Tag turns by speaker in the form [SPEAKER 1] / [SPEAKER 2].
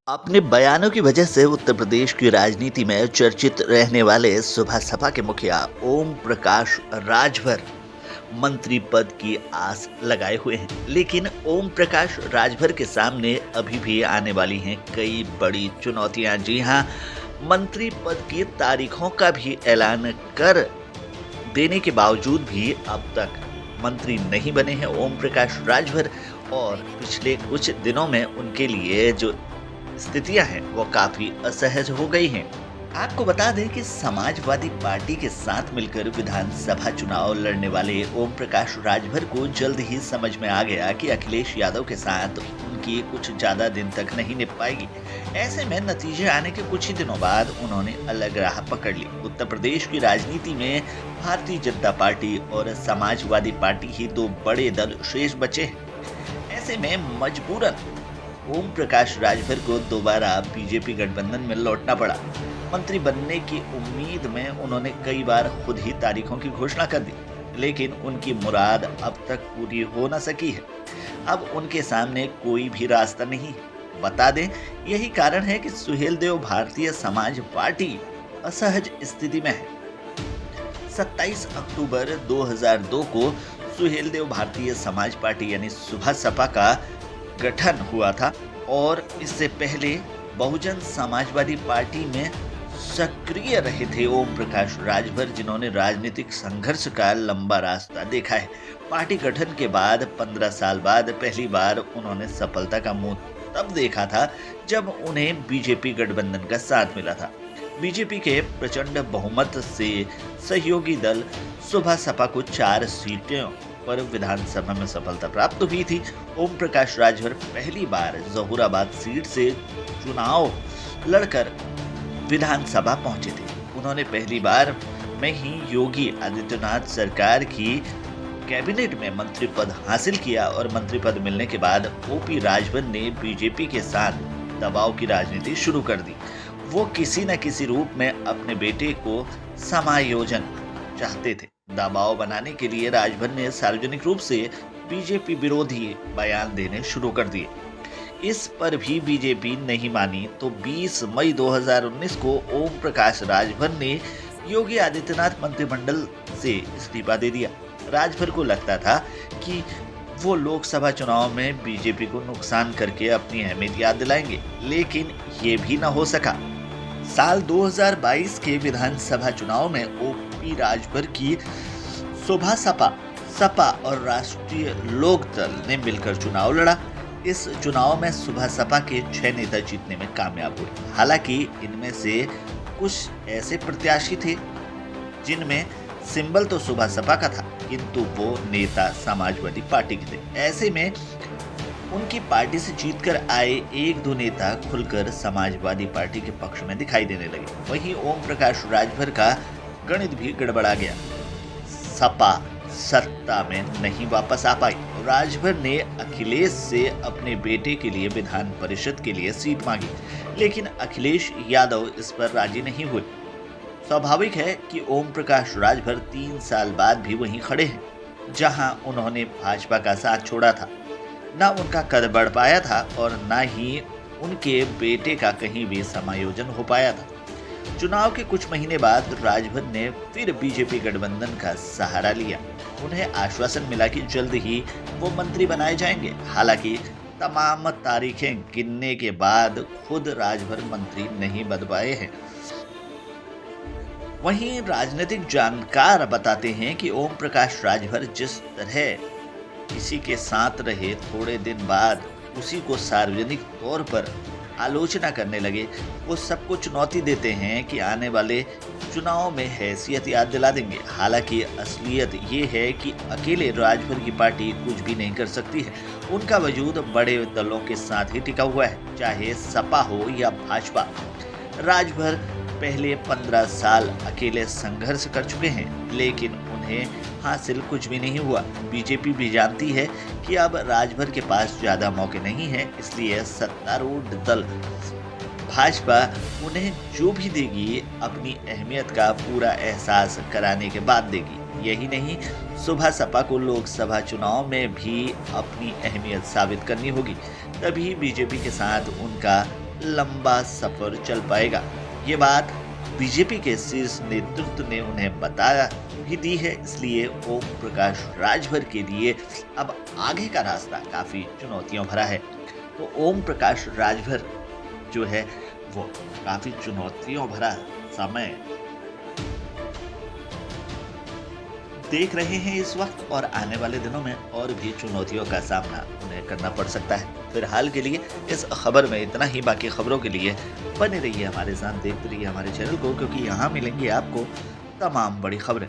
[SPEAKER 1] अपने बयानों की वजह से उत्तर प्रदेश की राजनीति में चर्चित रहने वाले सुबह सपा के मुखिया ओम प्रकाश राजभर मंत्री पद की आस लगाए हुए हैं। लेकिन ओम प्रकाश राजभर के सामने अभी भी आने वाली हैं कई बड़ी चुनौतियां। जी हां, मंत्री पद की तारीखों का भी ऐलान कर देने के बावजूद भी अब तक मंत्री नहीं बने हैं ओम प्रकाश राजभर। और पिछले कुछ दिनों में उनके लिए जो स्थितियां हैं वो काफी असहज हो गई हैं। आपको बता दें कि समाजवादी पार्टी के साथ मिलकर विधानसभा चुनाव लड़ने वाले ओम प्रकाश राजभर को जल्द ही समझ में आ गया कि अखिलेश यादव के साथ उनकी कुछ ज्यादा दिन तक नहीं निभ पाएगी। ऐसे में नतीजे आने के कुछ ही दिनों बाद उन्होंने अलग राह पकड़ ली। उत्तर प्रदेश की राजनीति में भारतीय जनता पार्टी और समाजवादी पार्टी ही दो बड़े दल शेष बचे हैं। ऐसे में मजबूरन ओम प्रकाश राजभर को दोबारा बीजेपी गठबंधन में लौटना पड़ा। मंत्री बनने की उम्मीद में उन्होंने कई बार खुद ही तारीखों की घोषणा कर दी, लेकिन उनकी मुराद अब तक पूरी हो न सकी है। अब उनके सामने कोई भी रास्ता नहीं। बता दें, यही कारण है कि सुहेलदेव भारतीय समाज पार्टी असहज स्थिति में है। 27 अक्टूबर 2002 को सुहेलदेव भारतीय समाज पार्टी यानी सुबह सपा का गठन हुआ था और इससे पहले बहुजन समाजवादी पार्टी में सक्रिय रहे थे ओम प्रकाश राजभर, जिन्होंने राजनीतिक संघर्ष का लंबा रास्ता देखा है। पार्टी गठन के बाद 15 साल बाद पहली बार उन्होंने सफलता का मुंह तब देखा था जब उन्हें बीजेपी गठबंधन का साथ मिला था। बीजेपी के प्रचंड बहुमत से सहयोगी दल सुबह सपा को 4 सीटों पर विधानसभा में सफलता प्राप्त हुई थी। ओम प्रकाश राजभर पहली बार जहूराबाद सीट से चुनाव लड़कर विधानसभा पहुंचे थे। उन्होंने पहली बार में ही योगी आदित्यनाथ सरकार की कैबिनेट में मंत्री पद हासिल किया और मंत्री पद मिलने के बाद ओपी राजभर ने बीजेपी के साथ दबाव की राजनीति शुरू कर दी। वो किसी न किसी रूप में अपने बेटे को समायोजन चाहते थे। दबाव बनाने के लिए राजभर ने सार्वजनिक रूप से बीजेपी विरोधी बयान देने शुरू कर दिए। इस पर भी बीजेपी नहीं मानी तो 20 मई 2019 को ओम प्रकाश राजभर ने योगी आदित्यनाथ मंत्रिमंडल से इस्तीफा दे दिया। राजभर को लगता था कि वो लोकसभा चुनाव में बीजेपी को नुकसान करके अपनी अहमियत याद दिलाएंगे, लेकिन ये भी न हो सका। साल 2022 के विधानसभा चुनाव में ओपी राजभर की सुबह सपा और राष्ट्रीय लोकदल ने मिलकर चुनाव लड़ा। इस चुनाव में सुबह सपा के 6 नेता जीतने में कामयाब हुए। हालांकि इनमें से कुछ ऐसे प्रत्याशी थे जिनमें सिंबल तो सुबह सपा का था, किंतु वो नेता समाजवादी पार्टी के थे। ऐसे में उनकी पार्टी से जीतकर आए 1-2 नेता खुलकर समाजवादी पार्टी के पक्ष में दिखाई देने लगे। वहीं ओम प्रकाश राजभर का गणित भी गड़बड़ा गया। सपा सत्ता में नहीं वापस आ पाई। राजभर ने अखिलेश से अपने बेटे के लिए विधान परिषद के लिए सीट मांगी, लेकिन अखिलेश यादव इस पर राजी नहीं हुए। स्वाभाविक है कि ओम प्रकाश राजभर 3 साल बाद भी वहीं खड़े हैं, जहां उन्होंने भाजपा का साथ छोड़ा था। न उनका कद बढ़ पाया था और न ही उनके बेटे का कहीं भी समायोजन हो पाया था। चुनाव के कुछ महीने बाद राजभर ने फिर बीजेपी गठबंधन का सहारा लिया। उन्हें आश्वासन मिला कि जल्द ही वो मंत्री बनाए जाएंगे। हालांकि तमाम तारीखें गिनने के बाद खुद राजभर मंत्री नहीं बन पाए हैं। वहीं राजनीतिक जानकार बताते हैं कि ओम प्रकाश राजभर जिस तरह किसी के साथ रहे, थोड़े दिन बाद उसी को सार्वजनिक तौर पर आलोचना करने लगे। वो सबको चुनौती देते हैं कि आने वाले चुनाव में हैसियत याद दिला देंगे। हालांकि असलियत ये है कि अकेले राजभर की पार्टी कुछ भी नहीं कर सकती है। उनका वजूद बड़े दलों के साथ ही टिका हुआ है, चाहे सपा हो या भाजपा। राजभर पहले 15 साल अकेले संघर्ष कर चुके हैं, लेकिन उन्हें हासिल कुछ भी नहीं हुआ। बीजेपी भी जानती है कि अब राजभर के पास ज्यादा मौके नहीं है, इसलिए सत्तारूढ़ दल भाजपा उन्हें जो भी देगी अपनी अहमियत का पूरा एहसास कराने के बाद देगी। यही नहीं, सुबह सपा को लोकसभा चुनाव में भी अपनी अहमियत साबित करनी होगी, तभी बीजेपी के साथ उनका लंबा सफर चल पाएगा। ये बात बीजेपी के शीर्ष नेतृत्व ने उन्हें बताया भी दी है। इसलिए ओम प्रकाश राजभर के लिए अब आगे का रास्ता काफी चुनौतियों भरा है। तो ओम प्रकाश राजभर जो है वो काफी चुनौतियों भरा समय देख रहे हैं इस वक्त, और आने वाले दिनों में और भी चुनौतियों का सामना उन्हें करना पड़ सकता है। फिलहाल के लिए इस खबर में इतना ही। बाकी खबरों के लिए बने रहिए हमारे साथ, देखते रहिए हमारे चैनल को, क्योंकि यहाँ मिलेंगी आपको तमाम बड़ी खबरें।